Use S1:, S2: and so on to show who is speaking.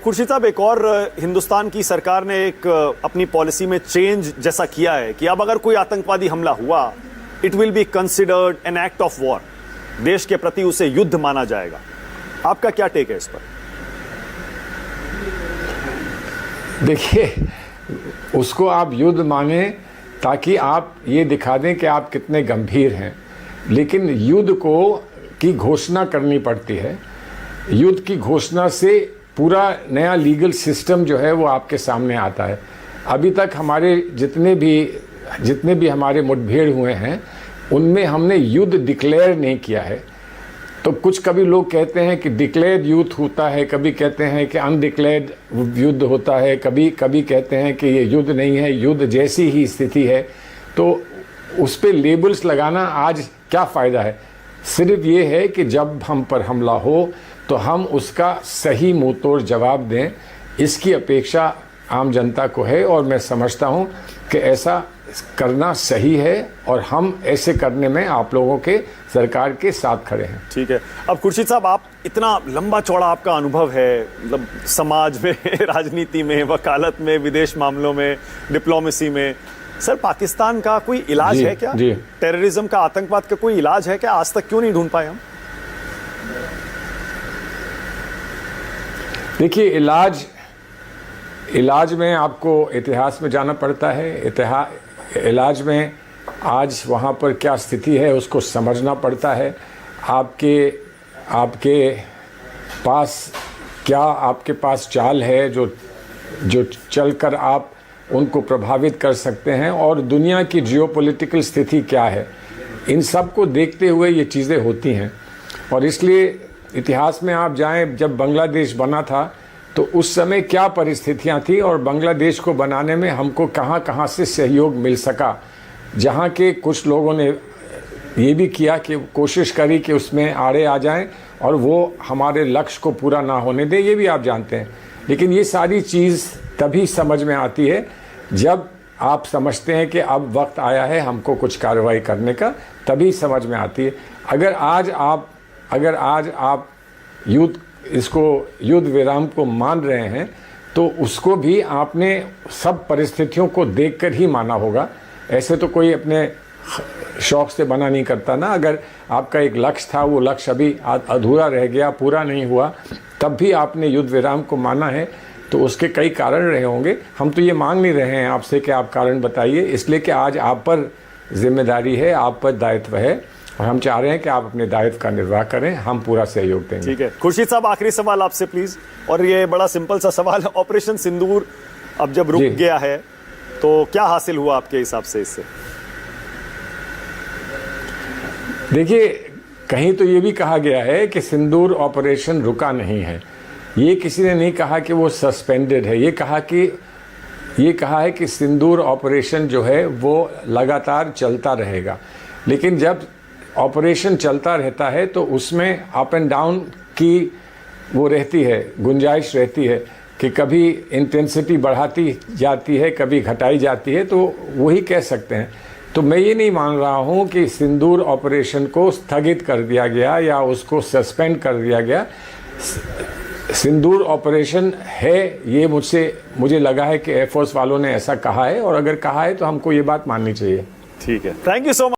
S1: खुर्शीद साहब, एक और हिंदुस्तान की सरकार ने एक अपनी पॉलिसी में चेंज जैसा किया है कि अब अगर कोई आतंकवादी हमला हुआ, it will be considered an act of war. देश के प्रति उसे युद्ध माना जाएगा। आपका क्या टेक है इस पर?
S2: देखिए, उसको आप युद्ध माने ताकि आप ये दिखा दें कि आप कितने गंभीर हैं, लेकिन युद्ध की घोषणा करनी पड़ती है। युद्ध की घोषणा से पूरा नया लीगल सिस्टम जो है वो आपके सामने आता है। अभी तक हमारे जितने भी हमारे मुठभेड़ हुए हैं उनमें हमने युद्ध डिक्लेयर नहीं किया है। तो कुछ कभी लोग कहते हैं कि डिक्लेयर्ड युद्ध होता है, कभी कहते हैं कि अनडिक्लेयर्ड युद्ध होता है, कभी कहते हैं कि ये युद्ध नहीं है, युद्ध जैसी ही स्थिति है। तो उस पर लेबल्स लगाना आज क्या फ़ायदा है? सिर्फ ये है कि जब हम पर हमला हो तो हम उसका सही मुंह तोड़ जवाब दें, इसकी अपेक्षा आम जनता को है। और मैं समझता हूं कि ऐसा करना सही है और हम ऐसे करने में आप लोगों के सरकार के साथ खड़े हैं।
S1: ठीक है। अब खुर्शीद साहब, आप इतना लंबा चौड़ा आपका अनुभव है, मतलब समाज में, राजनीति में, वकालत में, विदेश मामलों में, डिप्लोमेसी में। सर, पाकिस्तान का कोई इलाज है क्या? टेररिज्म का, आतंकवाद का कोई इलाज है क्या? आज तक क्यों नहीं ढूंढ पाए हम?
S2: देखिए, इलाज में आपको इतिहास में जाना पड़ता है। इलाज में आज वहाँ पर क्या स्थिति है उसको समझना पड़ता है। आपके पास चाल है जो चलकर आप उनको प्रभावित कर सकते हैं, और दुनिया की जियोपॉलिटिकल स्थिति क्या है, इन सब को देखते हुए ये चीज़ें होती हैं। और इसलिए इतिहास में आप जाएं, जब बांग्लादेश बना था तो उस समय क्या परिस्थितियां थी और बांग्लादेश को बनाने में हमको कहां से सहयोग मिल सका। जहां के कुछ लोगों ने ये भी किया कि कोशिश करी कि उसमें आड़े आ जाएं और वो हमारे लक्ष्य को पूरा ना होने दें, ये भी आप जानते हैं। लेकिन ये सारी चीज़ तभी समझ में आती है जब आप समझते हैं कि अब वक्त आया है हमको कुछ कार्रवाई करने का, तभी समझ में आती है। अगर आज आप युद्ध विराम को मान रहे हैं तो उसको भी आपने सब परिस्थितियों को देखकर ही माना होगा। ऐसे तो कोई अपने शौक से बना नहीं करता ना। अगर आपका एक लक्ष्य था, वो लक्ष्य अभी अधूरा रह गया, पूरा नहीं हुआ, तब भी आपने युद्ध विराम को माना है, तो उसके कई कारण रहे होंगे। हम तो ये मांग नहीं रहे हैं आपसे कि आप कारण बताइए, इसलिए कि आज आप पर जिम्मेदारी है, आप पर दायित्व है, और हम चाह रहे हैं कि आप अपने दायित्व का निर्वाह करें। हम पूरा सहयोग देंगे।
S1: ठीक है। खुर्शीद साहब, आखिरी सवाल आपसे प्लीज, और ये बड़ा सिंपल सा सवाल है। ऑपरेशन सिंदूर अब जब रुक गया है तो क्या हासिल हुआ आपके हिसाब से इससे?
S2: देखिए, कहीं तो ये भी कहा गया है कि सिंदूर ऑपरेशन रुका नहीं है। ये किसी ने नहीं कहा कि वो सस्पेंडेड है। ये कहा है कि सिंदूर ऑपरेशन जो है वो लगातार चलता रहेगा। लेकिन जब ऑपरेशन चलता रहता है तो उसमें अप एंड डाउन की वो रहती है, गुंजाइश रहती है कि कभी इंटेंसिटी बढ़ाती जाती है, कभी घटाई जाती है। तो वही कह सकते हैं। तो मैं ये नहीं मान रहा हूँ कि सिंदूर ऑपरेशन को स्थगित कर दिया गया या उसको सस्पेंड कर दिया गया। सिंदूर ऑपरेशन है, ये मुझे लगा है कि एयरफोर्स वालों ने ऐसा कहा है, और अगर कहा है तो हमको ये बात माननी चाहिए।
S1: ठीक है। Thank you so much.